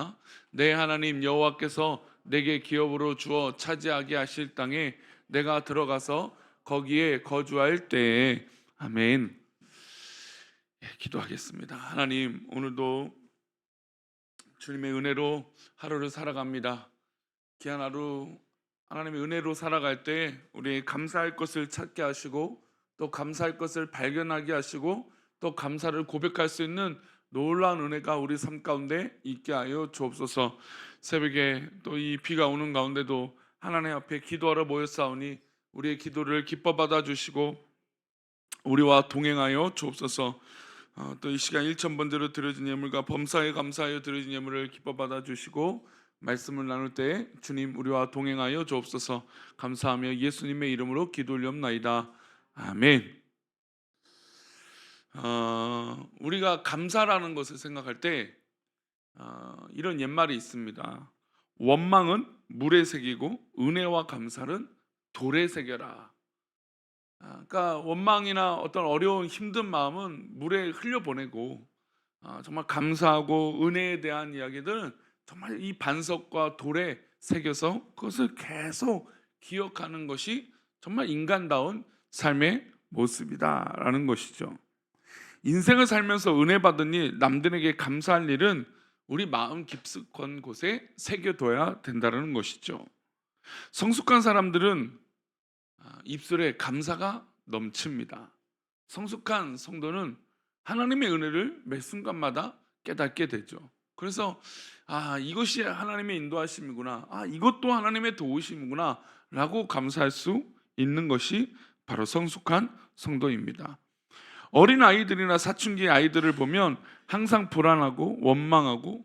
있습니다. 내 하나님 여호와께서 내게 기업으로 주어 차지하게 하실 땅에 내가 들어가서 거기에 거주할 때에. 아멘. 기도하겠습니다. 하나님, 오늘도 주님의 은혜로 하루를 살아갑니다. 귀한 하루 하나님의 은혜로 살아갈 때 우리 감사할 것을 찾게 하시고 또 감사할 것을 발견하게 하시고 또 감사를 고백할 수 있는 놀라운 은혜가 우리 삶 가운데 있게 하여 주옵소서. 새벽에 또 이 비가 오는 가운데도 하나님 앞에 기도하러 모였사오니 우리의 기도를 기뻐 받아 주시고 우리와 동행하여 주옵소서. 또 이 시간 1,000번대로 드려진 예물과 범사에 감사하여 드려진 예물을 기뻐 받아 주시고 말씀을 나눌 때 주님 우리와 동행하여 주옵소서. 감사하며 예수님의 이름으로 기도 올리옵나이다. 아멘. 우리가 감사라는 것을 생각할 때 이런 옛말이 있습니다. 원망은 물에 새기고 은혜와 감사는 돌에 새겨라. 그러니까 원망이나 어떤 어려운 힘든 마음은 물에 흘려보내고 정말 감사하고 은혜에 대한 이야기들은 정말 이 반석과 돌에 새겨서 그것을 계속 기억하는 것이 정말 인간다운 삶의 모습이다라는 것이죠. 인생을 살면서 은혜 받은 일, 남들에게 감사할 일은 우리 마음 깊숙한 곳에 새겨둬야 된다는 것이죠. 성숙한 사람들은 입술에 감사가 넘칩니다. 성숙한 성도는 하나님의 은혜를 매 순간마다 깨닫게 되죠. 그래서 이것이 하나님의 인도하심이구나, 이것도 하나님의 도우심이구나 라고 감사할 수 있는 것이 바로 성숙한 성도입니다. 어린 아이들이나 사춘기 아이들을 보면 항상 불안하고 원망하고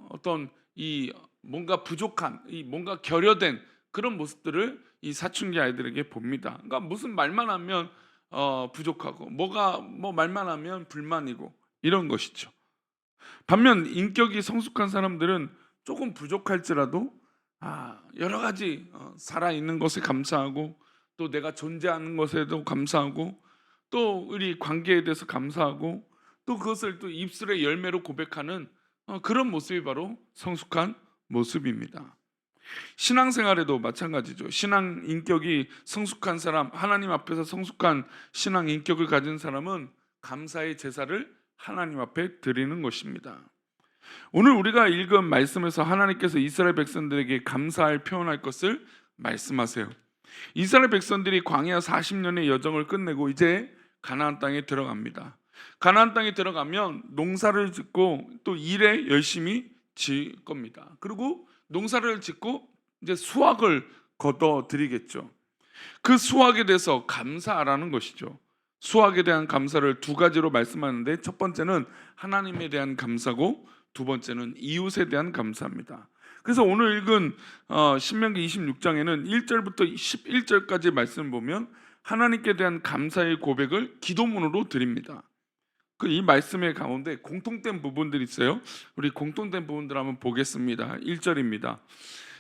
어떤 이 뭔가 부족한, 이 뭔가 결여된 그런 모습들을 이 사춘기 아이들에게 봅니다. 그러니까 무슨 말만 하면 부족하고 뭐 말만 하면 불만이고 이런 것이죠. 반면 인격이 성숙한 사람들은 조금 부족할지라도 여러 가지 살아있는 것에 감사하고 또 내가 존재하는 것에도 감사하고 또 우리 관계에 대해서 감사하고 또 그것을 또 입술의 열매로 고백하는 그런 모습이 바로 성숙한 모습입니다. 신앙생활에도 마찬가지죠. 신앙 인격이 성숙한 사람, 하나님 앞에서 성숙한 신앙 인격을 가진 사람은 감사의 제사를 하나님 앞에 드리는 것입니다. 오늘 우리가 읽은 말씀에서 하나님께서 이스라엘 백성들에게 감사할 표현할 것을 말씀하세요. 이스라엘 백성들이 광야 40년의 여정을 끝내고 이제 가나안 땅에 들어갑니다. 가나안 땅에 들어가면 농사를 짓고 또 일에 열심히 질 겁니다. 그리고 농사를 짓고 이제 수확을 거둬 드리겠죠. 그 수확에 대해서 감사하라는 것이죠. 수확에 대한 감사를 두 가지로 말씀하는데 첫 번째는 하나님에 대한 감사고 두 번째는 이웃에 대한 감사입니다. 그래서 오늘 읽은 신명기 26장에는 1절부터 11절까지 말씀을 보면 하나님께 대한 감사의 고백을 기도문으로 드립니다. 이 말씀의 가운데 공통된 부분들이 있어요. 우리 공통된 부분들 한번 보겠습니다. 1절입니다.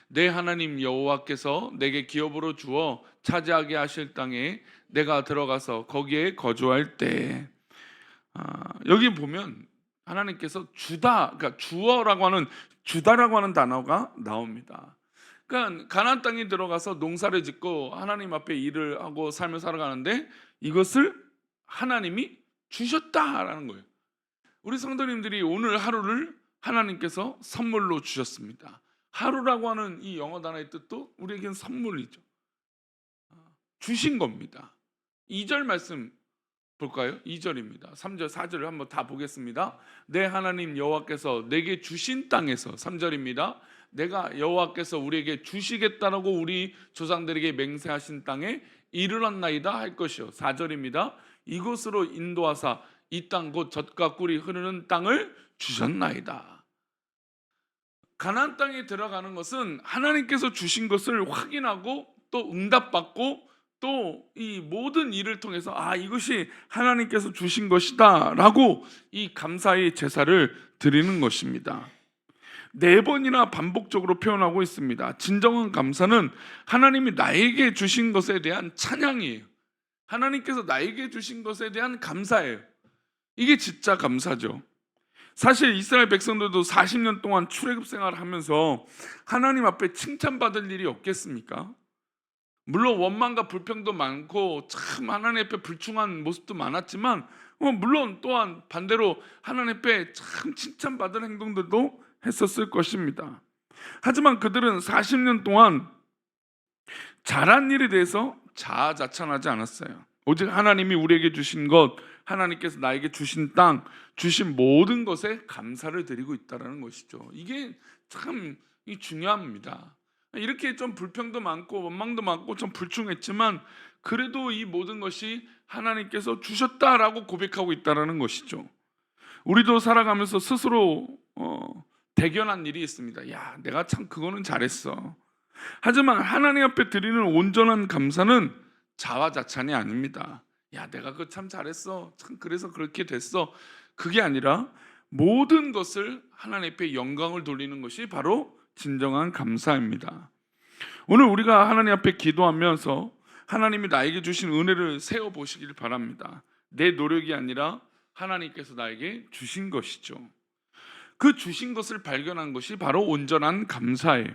내 하나님 여호와께서 내게 기업으로 주어 차지하게 하실 땅에 내가 들어가서 거기에 거주할 때. 여기 보면 하나님께서 주다, 그러니까 주어라고 하는 주다라고 하는 단어가 나옵니다. 그러니까 가나안 땅에 들어가서 농사를 짓고 하나님 앞에 일을 하고 삶을 살아가는데 이것을 하나님이 주셨다라는 거예요. 우리 성도님들이 오늘 하루를 하나님께서 선물로 주셨습니다. 하루라고 하는 이 영어 단어의 뜻도 우리에겐 선물이죠. 주신 겁니다. 2절 말씀 볼까요? 2절입니다. 3절, 4절을 한번 다 보겠습니다. 내 하나님 여호와께서 내게 주신 땅에서. 3절입니다. 내가 여호와께서 우리에게 주시겠다라고 우리 조상들에게 맹세하신 땅에 이르렀나이다 할 것이요. 4절입니다. 이곳으로 인도하사 이 땅 곧 젖과 꿀이 흐르는 땅을 주셨나이다. 가나안 땅에 들어가는 것은 하나님께서 주신 것을 확인하고 또 응답받고 또 이 모든 일을 통해서 이것이 하나님께서 주신 것이다 라고 이 감사의 제사를 드리는 것입니다. 4번이나 반복적으로 표현하고 있습니다. 진정한 감사는 하나님이 나에게 주신 것에 대한 찬양이에요. 하나님께서 나에게 주신 것에 대한 감사예요. 이게 진짜 감사죠. 사실 이스라엘 백성들도 40년 동안 출애굽 생활을 하면서 하나님 앞에 칭찬받을 일이 없겠습니까? 물론 원망과 불평도 많고 참 하나님 앞에 불충한 모습도 많았지만 물론 또한 반대로 하나님 앞에 참 칭찬받을 행동들도 했었을 것입니다. 하지만 그들은 40년 동안 잘한 일에 대해서 자아자찬하지 않았어요. 오직 하나님이 우리에게 주신 것, 하나님께서 나에게 주신 땅, 주신 모든 것에 감사를 드리고 있다는 것이죠. 이게 참 중요합니다. 이렇게 좀 불평도 많고 원망도 많고 좀 불충했지만 그래도 이 모든 것이 하나님께서 주셨다라고 고백하고 있다는 것이죠. 우리도 살아가면서 스스로 대견한 일이 있습니다. 야, 내가 참 그거는 잘했어. 하지만 하나님 앞에 드리는 온전한 감사는 자화자찬이 아닙니다. 야, 내가 그거 참 잘했어. 참 그래서 그렇게 됐어. 그게 아니라 모든 것을 하나님 앞에 영광을 돌리는 것이 바로 진정한 감사입니다. 오늘 우리가 하나님 앞에 기도하면서 하나님이 나에게 주신 은혜를 세어 보시길 바랍니다. 내 노력이 아니라 하나님께서 나에게 주신 것이죠. 그 주신 것을 발견한 것이 바로 온전한 감사예요.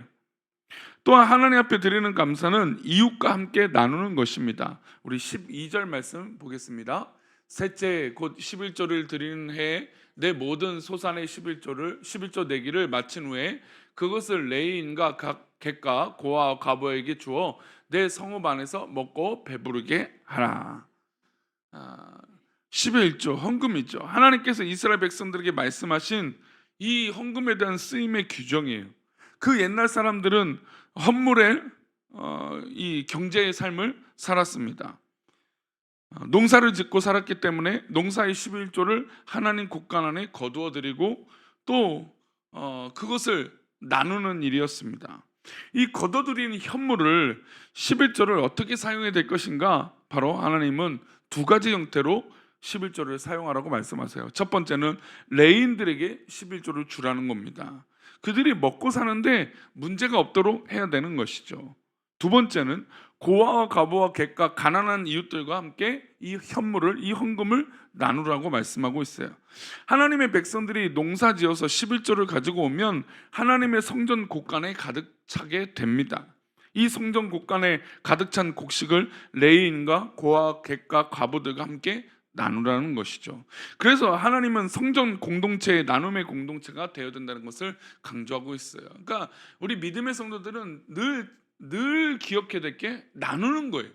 또한 하나님 앞에 드리는 감사는 이웃과 함께 나누는 것입니다. 우리 12절 말씀 보겠습니다. 셋째 곧 11조를 드리는 해에 내 모든 소산의 11조 내기를 마친 후에 그것을 레위인과 각 객과 고아와 과부에게 주어 내 성읍 안에서 먹고 배부르게 하라. 11조 헌금이죠. 하나님께서 이스라엘 백성들에게 말씀하신 이 헌금에 대한 쓰임의 규정이에요. 그 옛날 사람들은 헌물에 이 경제의 삶을 살았습니다. 농사를 짓고 살았기 때문에 농사의 11조를 하나님 곳간 안에 거두어 드리고 또 그것을 나누는 일이었습니다. 이 거둬들이는 현물을 11조를 어떻게 사용해야 될 것인가? 바로 하나님은 두 가지 형태로 11조를 사용하라고 말씀하세요. 첫 번째는 레인들에게 11조를 주라는 겁니다. 그들이 먹고 사는데 문제가 없도록 해야 되는 것이죠. 두 번째는 고아와 과부와 객과 가난한 이웃들과 함께 이 현물을, 이 헌금을 나누라고 말씀하고 있어요. 하나님의 백성들이 농사지어서 11조를 가지고 오면 하나님의 성전 곳간에 가득 차게 됩니다. 이 성전 곳간에 가득 찬 곡식을 레위인과 고아, 객과 과부들과 함께 나누라는 것이죠. 그래서 하나님은 성전 공동체의 나눔의 공동체가 되어야 된다는 것을 강조하고 있어요. 그러니까 우리 믿음의 성도들은 늘 기억해야 될 게 나누는 거예요.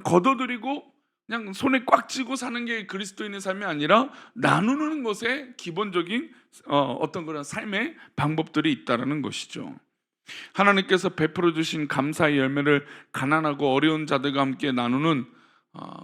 거둬들이고 그냥 손에 꽉 쥐고 사는 게 그리스도인의 삶이 아니라 나누는 것에 기본적인 어떤 그런 삶의 방법들이 있다는 것이죠. 하나님께서 베풀어 주신 감사의 열매를 가난하고 어려운 자들과 함께 나누는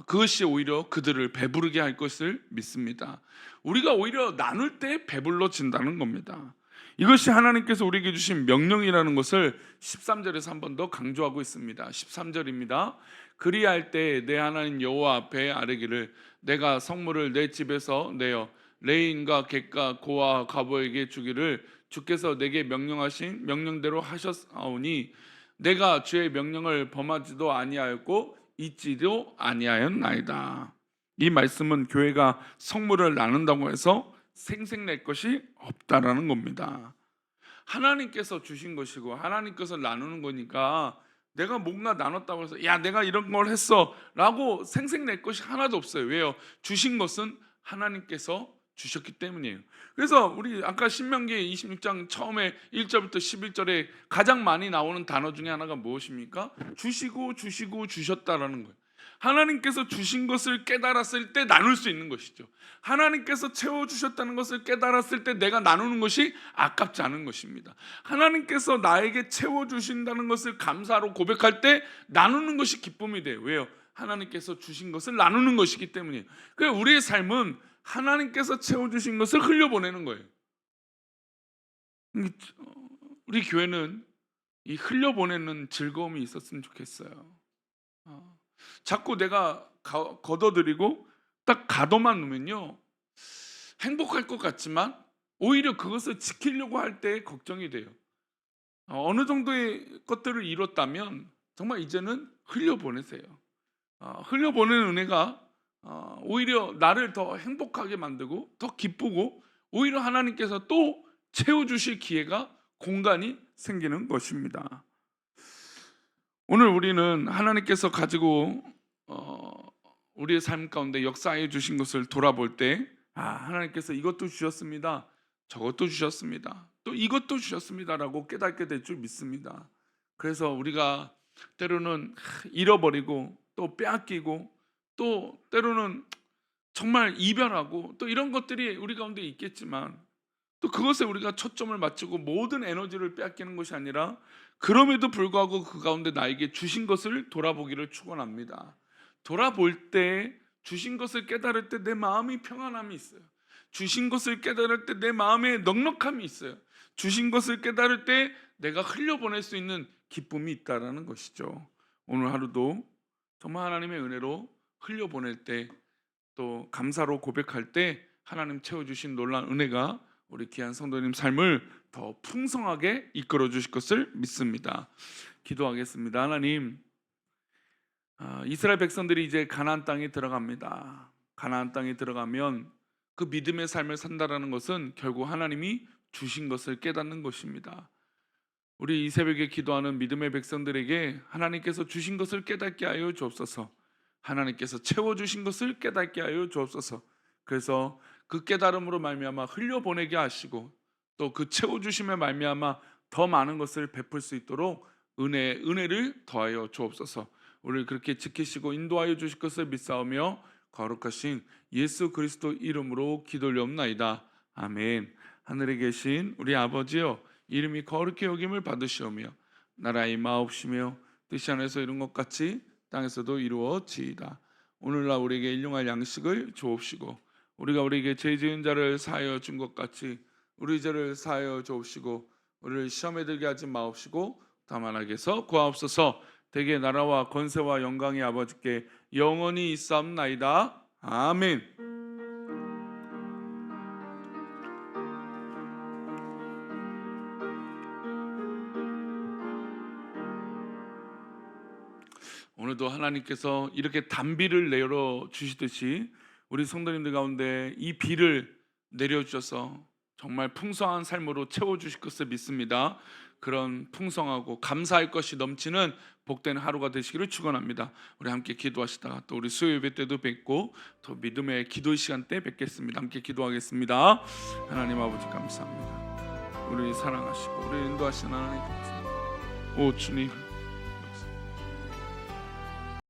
그것이 오히려 그들을 배부르게 할 것을 믿습니다. 우리가 오히려 나눌 때 배불러진다는 겁니다. 이것이 하나님께서 우리에게 주신 명령이라는 것을 13절에서 한 번 더 강조하고 있습니다. 13절입니다. 그리할 때 내 하나님 여호와 앞에 아뢰기를 내가 성물을 내 집에서 내어 레인과 객과 고아 과부에게 주기를 주께서 내게 명령하신 명령대로 하셨사오니 내가 주의 명령을 범하지도 아니하였고 잊지도 아니하였나이다. 이 말씀은 교회가 성물을 나눈다고 해서 생색낼 것이 없다라는 겁니다. 하나님께서 주신 것이고 하나님께서 나누는 거니까 내가 뭔가 나눴다고 해서 야 내가 이런 걸 했어 라고 생색낼 것이 하나도 없어요. 왜요? 주신 것은 하나님께서 주셨기 때문이에요. 그래서 우리 아까 신명기 26장 처음에 1절부터 11절에 가장 많이 나오는 단어 중에 하나가 무엇입니까? 주시고 주시고 주셨다라는 거예요. 하나님께서 주신 것을 깨달았을 때 나눌 수 있는 것이죠. 하나님께서 채워주셨다는 것을 깨달았을 때 내가 나누는 것이 아깝지 않은 것입니다. 하나님께서 나에게 채워주신다는 것을 감사로 고백할 때 나누는 것이 기쁨이 돼요. 왜요? 하나님께서 주신 것을 나누는 것이기 때문이에요. 그래서 우리의 삶은 하나님께서 채워주신 것을 흘려보내는 거예요. 우리 교회는 이 흘려보내는 즐거움이 있었으면 좋겠어요. 자꾸 내가 걷어들이고 딱 가둬만 놓으면요 행복할 것 같지만 오히려 그것을 지키려고 할 때 걱정이 돼요. 어느 정도의 것들을 이뤘다면 정말 이제는 흘려보내세요. 흘려보내는 은혜가 오히려 나를 더 행복하게 만들고 더 기쁘고 오히려 하나님께서 또 채워주실 기회가 공간이 생기는 것입니다. 오늘 우리는 하나님께서 가지고 우리의 삶 가운데 역사해 주신 것을 돌아볼 때 하나님께서 이것도 주셨습니다, 저것도 주셨습니다, 또 이것도 주셨습니다라고 깨닫게 될 줄 믿습니다. 그래서 우리가 때로는 잃어버리고 또 빼앗기고 또 때로는 정말 이별하고 또 이런 것들이 우리 가운데 있겠지만 또 그것에 우리가 초점을 맞추고 모든 에너지를 빼앗기는 것이 아니라 그럼에도 불구하고 그 가운데 나에게 주신 것을 돌아보기를 축원합니다. 돌아볼 때 주신 것을 깨달을 때 내 마음이 평안함이 있어요. 주신 것을 깨달을 때 내 마음에 넉넉함이 있어요. 주신 것을 깨달을 때 내가 흘려보낼 수 있는 기쁨이 있다라는 것이죠. 오늘 하루도 정말 하나님의 은혜로 흘려보낼 때 또 감사로 고백할 때 하나님 채워주신 놀라운 은혜가 우리 귀한 성도님 삶을 더 풍성하게 이끌어 주실 것을 믿습니다. 기도하겠습니다. 하나님, 이스라엘 백성들이 이제 가나안 땅에 들어갑니다. 가나안 땅에 들어가면 그 믿음의 삶을 산다라는 것은 결국 하나님이 주신 것을 깨닫는 것입니다. 우리 이 새벽에 기도하는 믿음의 백성들에게 하나님께서 주신 것을 깨닫게 하여 주옵소서. 하나님께서 채워주신 것을 깨닫게 하여 주옵소서. 그래서 그 깨달음으로 말미암아 흘려보내게 하시고 또 그 채워주심에 말미암아 더 많은 것을 베풀 수 있도록 은혜를 더하여 주옵소서. 우리를 그렇게 지키시고 인도하여 주실 것을 믿사오며 거룩하신 예수 그리스도 이름으로 기도올리옵나이다. 아멘. 하늘에 계신 우리 아버지여, 이름이 거룩히 여김을 받으시오며 나라의 마옵시며 뜻이 하늘에서 이룬 것 같이 땅에서도 이루어지이다. 오늘날 우리에게 일용할 양식을 주옵시고 우리가 우리에게 죄 지은 자를 사하여 준 것 같이 우리 죄를 사하여 주옵시고 우리를 시험에 들게 하지 마옵시고 다만 악에서 구하옵소서. 대개 나라와 권세와 영광이 아버지께 영원히 있사옵나이다. 아멘. 오늘도 하나님께서 이렇게 단비를 내려 주시듯이 우리 성도님들 가운데 이 비를 내려주셔서 정말 풍성한 삶으로 채워주실 것을 믿습니다. 그런 풍성하고 감사할 것이 넘치는 복된 하루가 되시기를 축원합니다. 우리 함께 기도하시다가 또 우리 수요 예배 때도 뵙고 또 믿음의 기도 시간 때 뵙겠습니다. 함께 기도하겠습니다. 하나님 아버지 감사합니다. 우리 사랑하시고 우리 인도하시는 하나님 감사합니다. 오 주님,